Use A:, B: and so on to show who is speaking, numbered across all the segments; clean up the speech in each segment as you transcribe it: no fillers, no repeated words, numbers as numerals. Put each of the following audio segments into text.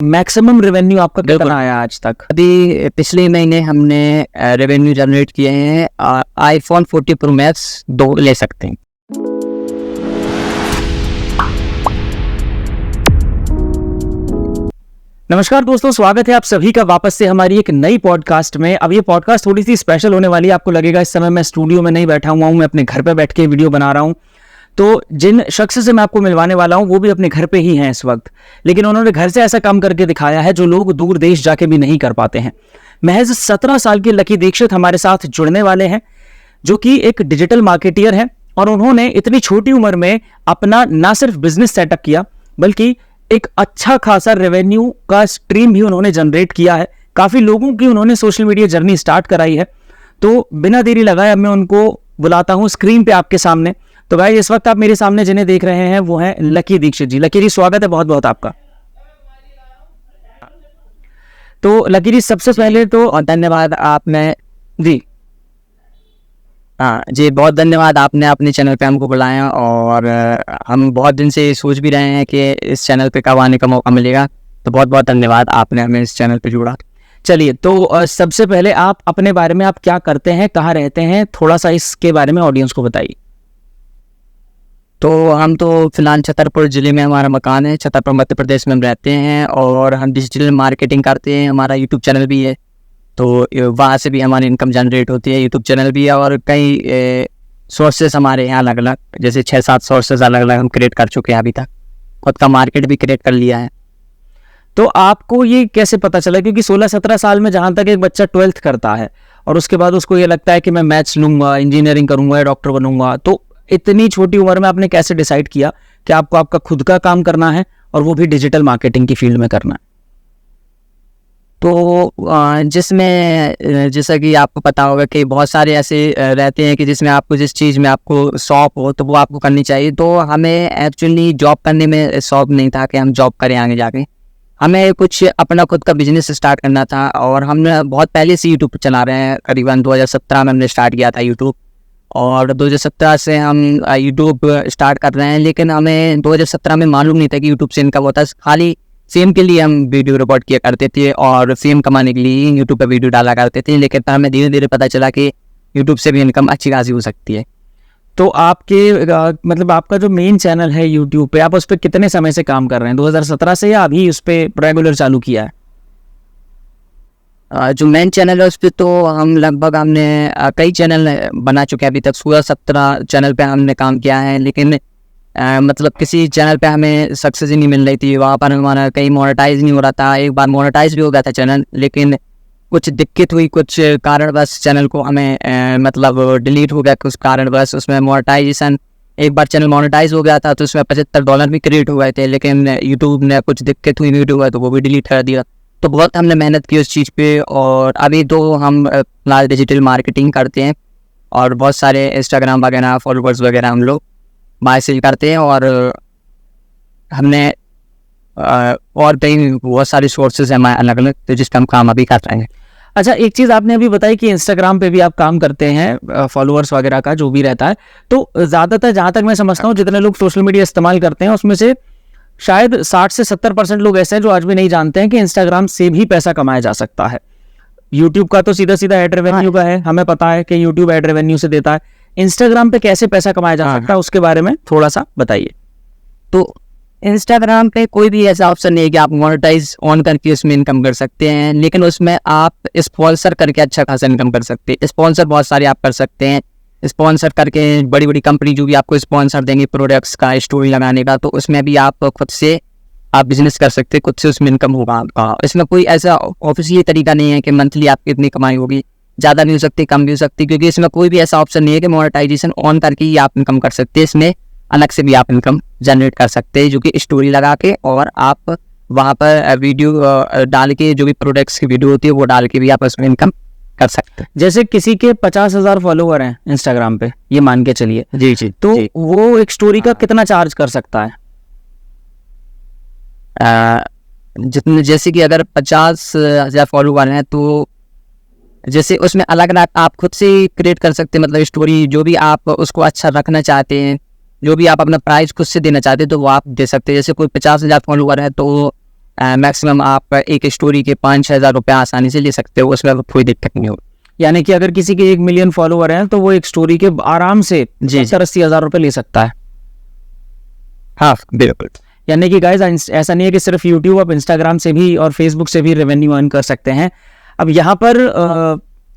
A: Maximum revenue आपका कितना आया आज तक?
B: अभी पिछले महीने हमने रेवेन्यू जनरेट किए हैं आईफोन 40 प्रो मैक्स 2 ले सकते हैं।
A: नमस्कार दोस्तों, स्वागत है आप सभी का वापस से हमारी एक नई पॉडकास्ट में। अब ये पॉडकास्ट थोड़ी सी स्पेशल होने वाली है। आपको लगेगा इस समय मैं स्टूडियो में नहीं बैठा हुआ हूँ, मैं अपने घर पे बैठ के वीडियो बना रहा हूँ। तो जिन शख्स से मैं आपको मिलवाने वाला हूँ वो भी अपने घर पे ही हैं इस वक्त, लेकिन उन्होंने घर से ऐसा काम करके दिखाया है जो लोग दूर देश जाके भी नहीं कर पाते हैं। महज 17 साल के लकी दीक्षित हमारे साथ जुड़ने वाले हैं, जो कि एक डिजिटल मार्केटियर है और उन्होंने इतनी छोटी उम्र में अपना ना सिर्फ बिजनेस सेटअप किया बल्कि एक अच्छा खासा रेवेन्यू का स्ट्रीम भी उन्होंने जनरेट किया है। काफी लोगों की उन्होंने सोशल मीडिया जर्नी स्टार्ट कराई है। तो बिना देरी लगाए अब मैं उनको बुलाता हूं स्क्रीन पे आपके सामने। तो भाई इस वक्त आप मेरे सामने जिन्हें देख रहे हैं वो हैं लकी दीक्षित जी। लकी जी स्वागत है बहुत बहुत आपका। तो लकी जी सबसे पहले तो
B: धन्यवाद आपने
A: जी
B: जी बहुत धन्यवाद आपने अपने चैनल पे हमको बुलाया। और हम बहुत दिन से सोच भी रहे हैं कि इस चैनल पे कब आने का मौका मिलेगा, तो बहुत बहुत धन्यवाद आपने हमें इस चैनल पे जोड़ा।
A: चलिए, तो सबसे पहले आप अपने बारे में, आप क्या करते हैं, कहाँ रहते हैं, थोड़ा सा इसके बारे में ऑडियंस को बताइए।
B: तो हम तो फिलहाल छतरपुर ज़िले में हमारा मकान है, छतरपुर मध्य प्रदेश में हम रहते हैं और हम डिजिटल मार्केटिंग करते हैं। हमारा यूट्यूब चैनल भी है, तो वहाँ से भी हमारी इनकम जनरेट होती है। यूट्यूब चैनल भी है और कई सोर्सेस हमारे यहाँ अलग अलग, जैसे 6-7 सोर्सेज अलग अलग हम क्रिएट कर चुके हैं। अभी तक खुद का मार्केट भी क्रिएट कर लिया है।
A: तो आपको ये कैसे पता चला? क्योंकि 16-17 साल में जहाँ तक एक बच्चा 12th करता है और उसके बाद उसको ये लगता है कि मैं मैथ्स लूंगा, इंजीनियरिंग करूंगा या डॉक्टर बनूंगा, तो इतनी छोटी उम्र में आपने कैसे डिसाइड किया कि आपको आपका खुद का काम करना है और वो भी डिजिटल मार्केटिंग की फील्ड में करना है?
B: तो जिसमें जैसा कि आपको पता होगा कि बहुत सारे ऐसे रहते हैं कि जिसमें आपको जिस चीज़ में आपको शौक हो तो वो आपको करनी चाहिए। तो हमें एक्चुअली जॉब करने में शौक नहीं था कि हम जॉब करें आगे जाके। हमें कुछ अपना खुद का बिजनेस स्टार्ट करना था और हमने बहुत पहले से यूट्यूब चला रहे हैं। करीबन 2017 में हमने स्टार्ट किया था यूट्यूब और 2017 से हम यूट्यूब स्टार्ट कर रहे हैं। लेकिन हमें 2017 में मालूम नहीं था कि यूट्यूब से इनकम होता है। खाली फेम के लिए हम वीडियो रिकॉर्ड किया करते थे और फेम कमाने के लिए यूट्यूब पे वीडियो डाला करते थे। लेकिन हमें धीरे धीरे पता चला कि यूट्यूब से भी इनकम अच्छी खासी हो सकती है।
A: तो आपके मतलब आपका जो मेन चैनल है यूट्यूब पे, आप उस पर कितने समय से काम कर रहे हैं? 2017 से या अभी उस पर रेगुलर चालू किया है?
B: जो मेन चैनल है उस पर तो हमने कई चैनल बना चुके हैं। अभी तक 16-17 चैनल पे हमने काम किया है, लेकिन मतलब किसी चैनल पे हमें सक्सेस ही नहीं मिल रही थी। वहाँ पर हमारा कहीं मोनेटाइज नहीं हो रहा था। एक बार मोनेटाइज भी हो गया था चैनल, लेकिन कुछ दिक्कत हुई, कुछ कारणवश चैनल को हमें मतलब डिलीट हो गया कुछ कारणवश। उसमें मोनेटाइजेशन, एक बार चैनल मोनेटाइज हो गया था तो उसमें $75 भी क्रिएट हो गए थे, लेकिन यूट्यूब ने कुछ दिक्कत हुई वीडियो है तो वो भी डिलीट कर दिया। तो बहुत हमने मेहनत की उस चीज़ पे और अभी तो हम फिलहाल डिजिटल मार्केटिंग करते हैं और बहुत सारे इंस्टाग्राम वगैरह फॉलोवर्स वगैरह हम लोग बाय सेल करते हैं। और हमने और कई बहुत सारे सोर्सेज हैं अलग अलग, तो जिस पर हम काम अभी कर रहे हैं।
A: अच्छा, एक चीज़ आपने अभी बताई कि इंस्टाग्राम पे भी आप काम करते हैं, फॉलोअर्स वगैरह का जो भी रहता है। तो ज़्यादातर जहाँ तक मैं समझता हूँ जितने लोग सोशल मीडिया इस्तेमाल करते हैं उसमें से शायद 60 से 70% लोग ऐसे हैं जो आज भी नहीं जानते हैं कि इंस्टाग्राम से भी पैसा कमाया जा सकता है। यूट्यूब का तो सीधा सीधा एड रेवेन्यू का है, हमें पता है कि यूट्यूब एड रेवेन्यू से देता है। इंस्टाग्राम पे कैसे पैसा कमाया जा सकता है उसके बारे में थोड़ा सा बताइए।
B: तो इंस्टाग्राम पे कोई भी ऐसा ऑप्शन नहीं है कि आप मोनेटाइज ऑन करके उसमें इनकम कर सकते हैं, लेकिन उसमें आप स्पॉन्सर करके अच्छा खासा इनकम कर सकते हैं। स्पॉन्सर बहुत सारे आप कर सकते हैं। स्पॉन्सर करके बड़ी बड़ी कंपनी जो भी आपको स्पॉन्सर देंगे प्रोडक्ट्स का, स्टोरी लगाने का, तो उसमें भी आप खुद से आप बिजनेस कर सकते हैं, खुद से उसमें इनकम होगा आपका। इसमें कोई ऐसा ऑफिशियल तरीका नहीं है कि मंथली आपकी इतनी कमाई होगी, ज़्यादा भी हो सकती, कम भी हो सकती, क्योंकि इसमें कोई भी ऐसा ऑप्शन नहीं है कि मोनेटाइजेशन ऑन करके ही आप इनकम कर सकते हैं। इसमें अलग से भी आप इनकम जनरेट कर सकते हैं, जो कि स्टोरी लगा के और आप वहाँ पर वीडियो डाल के, जो भी प्रोडक्ट्स की वीडियो होती है वो डाल के भी आप उसमें इनकम कर सकते हैं।
A: जैसे किसी के 50,000 फॉलोवर हैं इंस्टाग्राम पे, ये मान के चलिए,
B: जी जी,
A: तो वो एक स्टोरी का कितना चार्ज कर सकता है?
B: जितने, जैसे कि अगर 50,000 फॉलोवर हैं तो जैसे उसमें अलग अलग आप खुद से क्रिएट कर सकते हैं। मतलब स्टोरी जो भी आप उसको अच्छा रखना चाहते हैं, जो भी आप अपना प्राइस खुद से देना चाहते हैं तो वो आप दे सकते हैं। जैसे कोई 50,000 फॉलोवर है तो मैक्सिमम आप एक स्टोरी के 5-6 हज़ार रुपये आसानी से ले सकते हो, उसमें कोई दिक्कत नहीं होगी।
A: यानी कि अगर किसी के 1 मिलियन फॉलोवर हैं तो वो एक स्टोरी के आराम से 70-80 हज़ार रुपये ले सकता है।
B: हाँ बिल्कुल।
A: यानी कि गाइस ऐसा नहीं है कि सिर्फ यूट्यूब, आप इंस्टाग्राम से भी और फेसबुक से भी रेवेन्यू अर्न कर सकते हैं। अब यहाँ पर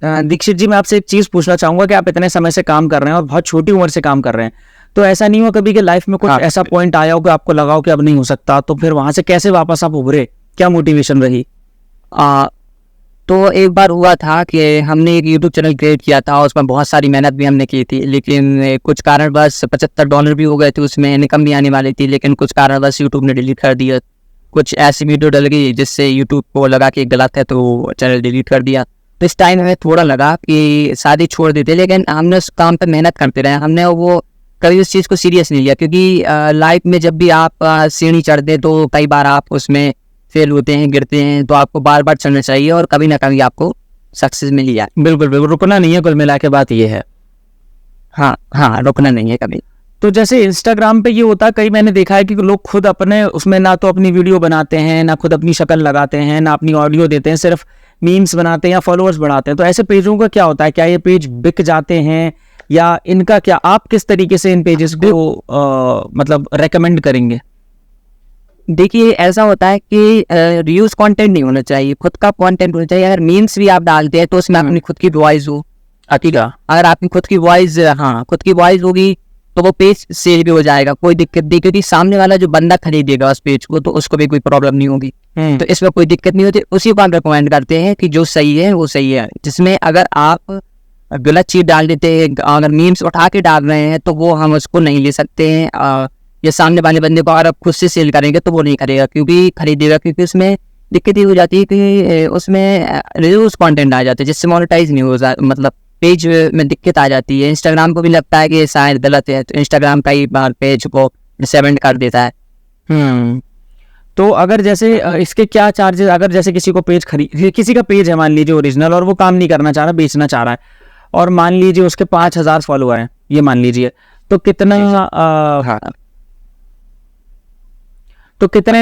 A: दीक्षित जी, मैं आपसे एक चीज़ पूछना चाहूँगा कि आप इतने समय से काम कर रहे हैं और बहुत छोटी उम्र से काम कर रहे हैं, तो ऐसा नहीं हुआ कभी कि लाइफ में कुछ ऐसा पॉइंट आया हो कि आपको लगा हो कि अब नहीं हो सकता, तो फिर वहाँ से कैसे वापस आप उभरे, क्या मोटिवेशन रही?
B: तो एक बार हुआ था कि हमने एक यूट्यूब चैनल क्रिएट किया था, उसमें बहुत सारी मेहनत भी हमने की थी, लेकिन कुछ कारणवश $75 भी हो गए थे, उसमें इनकम भी आने वाली थी, लेकिन कुछ कारणवश यूट्यूब ने डिलीट कर दिया। कुछ ऐसी वीडियो डल गई जिससे यूट्यूब को लगा कि गलत है, तो चैनल डिलीट कर दिया। तो इस टाइम हमें थोड़ा लगा कि शादी छोड़ देते, लेकिन हमने उस काम पर मेहनत करते रहे, हमने वो कभी उस चीज़ को सीरियस नहीं लिया, क्योंकि लाइफ में जब भी आप सीढ़ी चढ़ते तो कई बार आप उसमें फेल होते हैं, गिरते हैं, तो आपको बार बार चलना चाहिए और कभी ना कभी आपको सक्सेस मिल जाए।
A: बिल्कुल बिल्कुल, रुकना नहीं है, कुल मिला के बात ये है।
B: हाँ, रुकना नहीं है कभी।
A: तो जैसे इंस्टाग्राम पे ये होता है, कई मैंने देखा है कि लोग खुद अपने उसमें ना तो अपनी वीडियो बनाते हैं, ना खुद अपनी शक्ल लगाते हैं, ना अपनी ऑडियो देते हैं, सिर्फ मीम्स बनाते हैं या फॉलोअर्स बढ़ाते हैं। तो ऐसे पेजों का क्या होता है, क्या ये पेज बिक जाते हैं या इनका क्या, आप किस तरीके से इन पेजेस को मतलब रेकमेंड करेंगे?
B: देखिए, ऐसा होता है कि रीयूज कंटेंट नहीं होना चाहिए, खुद का कंटेंट होना चाहिए। अगर मीम्स भी आप डालते हैं तो उसमें अपनी खुद की वॉइस हो। ठीक है, अगर आपकी खुद की वॉइस होगी तो वो पेज सेल भी हो जाएगा, कोई दिक्कत नहीं, क्योंकि सामने वाला जो बंदा खरीदेगा उस पेज को तो उसको भी कोई प्रॉब्लम नहीं होगी। तो इसमें कोई दिक्कत नहीं होती। उसी को हम रिकमेंड करते हैं कि जो सही है वो सही है। जिसमें अगर आप गलत चीज डाल देते हैं, अगर मीम्स उठा के डाल रहे हैं, तो वो हम उसको नहीं ले सकते हैं। या सामने वाले बंदे को अगर आप खुद से सेल करेंगे तो वो नहीं करेगा, क्योंकि खरीदेगा, क्योंकि उसमें दिक्कत ये हो जाती है कि उसमें रिव्यूज कंटेंट आ जाते हैं जिससे मोनेटाइज नहीं हो जाता, मतलब पेज में दिक्कत आ जाती है। इंस्टाग्राम को भी लगता है कि शायद गलत है, तो इंस्टाग्राम कई बार पेज को डिसेबल कर देता है।
A: तो अगर जैसे इसके क्या चार्जेस, अगर जैसे किसी को पेज किसी का पेज है मान लीजिए ओरिजिनल, और वो काम नहीं करना चाह रहा, बेचना चाह रहा है, और मान लीजिए उसके 5,000 फॉलोअर हैं, ये मान लीजिए, तो कितना तो कितने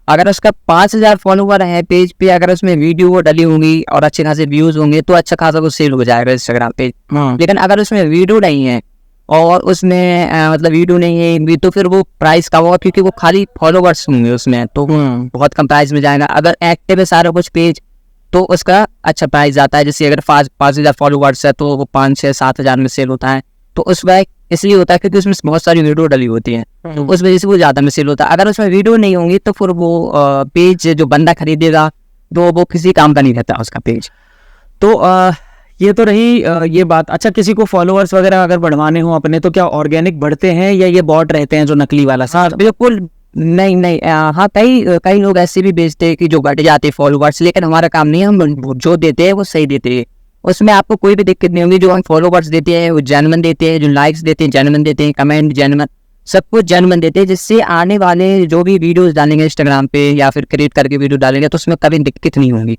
B: अगर उसका 5,000 फॉलोवर है पेज पे, अगर उसमें वीडियो डली होंगी और अच्छे खासे व्यूज होंगे तो अच्छा खासा कुछ सेल हो जाएगा इंस्टाग्राम पे। लेकिन अगर उसमें वीडियो नहीं है और उसमें मतलब वीडियो नहीं है तो फिर वो प्राइस कम होगा, क्योंकि वो खाली फॉलोवर्स होंगे उसमें, तो बहुत कम प्राइस में जाएगा। अगर एक्टिव है सारा कुछ पेज तो उसका अच्छा प्राइस आता है। जैसे अगर 5,000 फॉलोवर्स है तो वो 5-6-7 हज़ार में सेल होता है। तो उसमें इसलिए होता है क्योंकि उसमें बहुत सारी वीडियो डली होती हैं, तो उस वजह से वो ज़्यादा में सेल होता है। अगर उसमें वीडियो नहीं होंगी तो फिर वो पेज जो बंदा खरीदेगा तो वो किसी काम का नहीं रहता उसका पेज।
A: तो ये तो रही ये बात। अच्छा, किसी को फॉलोअर्स वगैरह अगर बढ़वाने हो अपने, तो क्या ऑर्गेनिक बढ़ते हैं या ये बॉट रहते हैं जो नकली वाला?
B: हाँ बिल्कुल, नहीं। हाँ, कई लोग ऐसे भी बेचते हैं कि जो घट जाते हैं फॉलोवर्स, लेकिन हमारा काम नहीं है, हम जो देते हैं वो सही देते हैं, उसमें आपको कोई भी दिक्कत नहीं होगी। जो हम फॉलोवर्स देते हैं वो जेन्युइन देते हैं, जो लाइक्स देते हैं जेन्युइन देते हैं, कमेंट जेन्युइन, सब कुछ जेन्युइन देते हैं, जिससे आने वाले जो भी वीडियोस डालेंगे इंस्टाग्राम पे या फिर क्रिएट करके वीडियो डालेंगे तो उसमें कभी दिक्कत नहीं होगी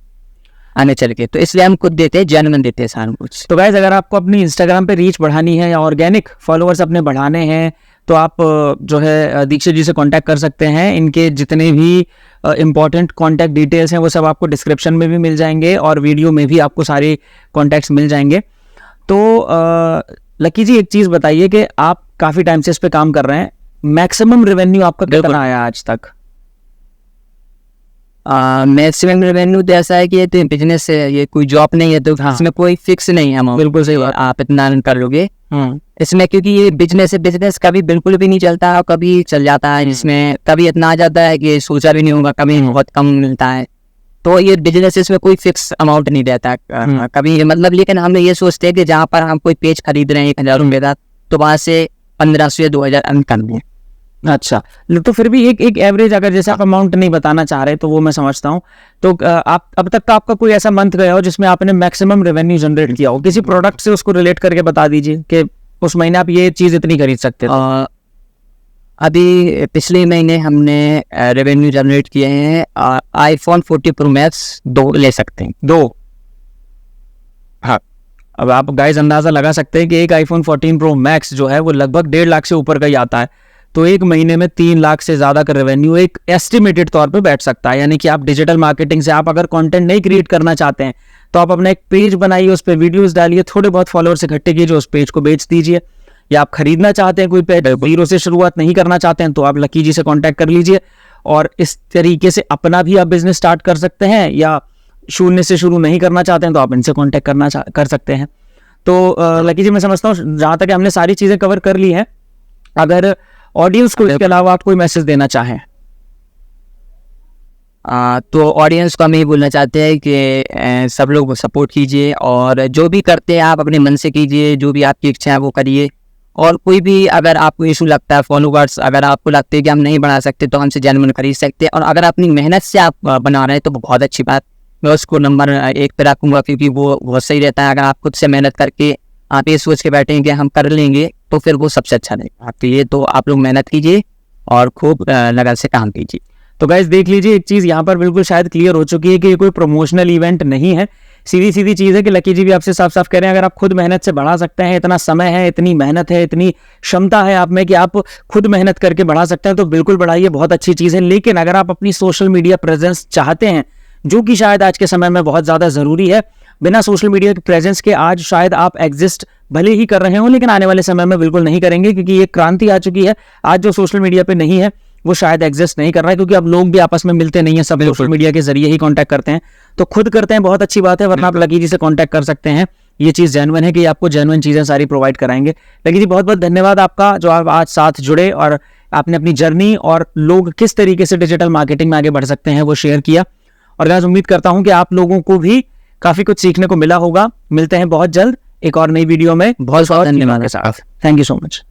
B: आने चल के। तो इसलिए हम खुद देते हैं, जेन्युइन देते हैं सारा कुछ।
A: तो गाइस, अगर आपको अपनी इंस्टाग्राम पे रीच बढ़ानी है या ऑर्गेनिक फॉलोअर्स अपने बढ़ाने हैं तो आप जो है दीक्षित जी से कांटेक्ट कर सकते हैं। इनके जितने भी इंपॉर्टेंट कांटेक्ट डिटेल्स हैं वो सब आपको डिस्क्रिप्शन में भी मिल जाएंगे और वीडियो में भी आपको सारे कांटेक्ट्स मिल जाएंगे। तो लकी जी, एक चीज़ बताइए कि आप काफ़ी टाइम से इस पे काम कर रहे हैं, मैक्सिमम रेवेन्यू आपका कितना आया आज तक?
B: मैक्सिमम रेवेन्यू तो ऐसा है कि ये तो बिजनेस है, ये कोई जॉब नहीं है, तो इसमें कोई फिक्स नहीं है।
A: बिल्कुल सही बात,
B: आप इतना अर्न कर लोगे इसमें, क्योंकि ये बिजनेस है। बिजनेस कभी बिल्कुल भी नहीं चलता है, कभी चल जाता है, इसमें कभी इतना आ जाता है कि सोचा भी नहीं होगा, कभी बहुत कम मिलता है। तो ये बिजनेस, इसमें कोई फिक्स अमाउंट नहीं रहता कभी, मतलब। लेकिन हम ये सोचते हैं कि जहाँ पर हम कोई पेज खरीद रहे हैं 1,000 रुपये का, तो वहाँ से 1,500 या 2,000 अर्न कर लें।
A: अच्छा, तो फिर भी एक एवरेज, अगर जैसे आप अमाउंट नहीं बताना चाह रहे तो वो मैं समझता हूँ, तो आप अब तक का आपका कोई ऐसा मंथ गया हो जिसमें आपने मैक्सिमम रेवेन्यू जनरेट किया हो किसी प्रोडक्ट से, उसको रिलेट करके बता दीजिए कि उस महीने आप ये चीज़ इतनी खरीद सकते थे।
B: अभी पिछले महीने हमने रेवेन्यू जनरेट किए हैं iPhone 14 Pro Max 2 ले सकते हैं।
A: 2? हाँ, अब आप गाइस अंदाज़ा लगा सकते हैं कि एक iPhone 14 Pro Max जो है वो लगभग 1.5 लाख से ऊपर का ही आता है। तो एक महीने में 3 लाख से ज़्यादा का रेवेन्यू एक एस्टिमेटेड तौर पे बैठ सकता है। यानी कि आप डिजिटल मार्केटिंग से आप अगर कंटेंट नहीं क्रिएट करना चाहते हैं तो आप अपना एक पेज बनाइए, उस पर वीडियोस डालिए, थोड़े बहुत फॉलोअर्स इकट्ठे कीजिए, उस पेज को बेच दीजिए। या आप खरीदना चाहते हैं कोई पेज, जीरो से शुरुआत नहीं करना चाहते हैं, तो आप लकी जी से कॉन्टैक्ट कर लीजिए और इस तरीके से अपना भी आप बिजनेस स्टार्ट कर सकते हैं। या शून्य से शुरू नहीं करना चाहते हैं तो आप इनसे कॉन्टैक्ट कर सकते हैं। तो लकी जी, मैं समझता हूँ जहाँ तक हमने सारी चीज़ें कवर कर ली हैं, अगर ऑडियंस को इसके अलावा आप कोई मैसेज देना चाहें।
B: तो ऑडियंस को हम यही बोलना चाहते हैं कि सब लोग सपोर्ट कीजिए और जो भी करते हैं आप अपने मन से कीजिए, जो भी आपकी इच्छा है वो करिए। और कोई भी अगर आपको इशू लगता है, फॉलोवर्स अगर आपको लगता है कि हम नहीं बना सकते तो हमसे जेन्युइन खरीद सकते हैं। और अगर अपनी मेहनत से आप बना रहे हैं तो बहुत अच्छी बात, मैं उसको नंबर 1 पे रखूँगा, क्योंकि वो बहुत सही रहता है। अगर आप खुद से मेहनत करके आप ये सोच के बैठेंगे कि हम कर लेंगे तो फिर वो सबसे अच्छा रहेगा आपके लिए। तो आप लोग मेहनत कीजिए और खूब लगन से काम कीजिए।
A: तो गाइस देख लीजिए, एक चीज़ यहाँ पर बिल्कुल शायद क्लियर हो चुकी है कि ये कोई प्रमोशनल इवेंट नहीं है, सीधी सीधी चीज़ है कि लकी जी भी आपसे साफ साफ कह रहे हैं, अगर आप खुद मेहनत से बढ़ा सकते हैं, इतना समय है, इतनी मेहनत है, इतनी क्षमता है आप में कि आप खुद मेहनत करके बढ़ा सकते हैं, तो बिल्कुल बढ़ाइए, बहुत अच्छी चीज़ है। लेकिन अगर आप अपनी सोशल मीडिया प्रेजेंस चाहते हैं, जो कि शायद आज के समय में बहुत ज़्यादा ज़रूरी है, बिना सोशल मीडिया के प्रेजेंस के आज शायद आप एग्जिस्ट भले ही कर रहे हो, लेकिन आने वाले समय में बिल्कुल नहीं करेंगे, क्योंकि ये क्रांति आ चुकी है। आज जो सोशल मीडिया पे नहीं है वो शायद एग्जिस्ट नहीं कर रहा है, क्योंकि अब लोग भी आपस में मिलते नहीं है, सब सोशल मीडिया के जरिए ही कांटेक्ट करते हैं। तो खुद करते हैं, बहुत अच्छी बात है, वरना आप लकी जी से कांटेक्ट कर सकते हैं। ये चीज़ जेन्युइन है कि आपको जेन्युइन चीज़ें सारी प्रोवाइड कराएंगे। लकी जी बहुत बहुत धन्यवाद आपका, जो आप आज साथ जुड़े और आपने अपनी जर्नी और लोग किस तरीके से डिजिटल मार्केटिंग में आगे बढ़ सकते हैं वो शेयर किया। और मैं उम्मीद करता हूँ कि आप लोगों को भी काफ़ी कुछ सीखने को मिला होगा। मिलते हैं बहुत जल्द एक और नई वीडियो में,
B: बहुत बहुत धन्यवाद।
A: के साथ। Thank you so much.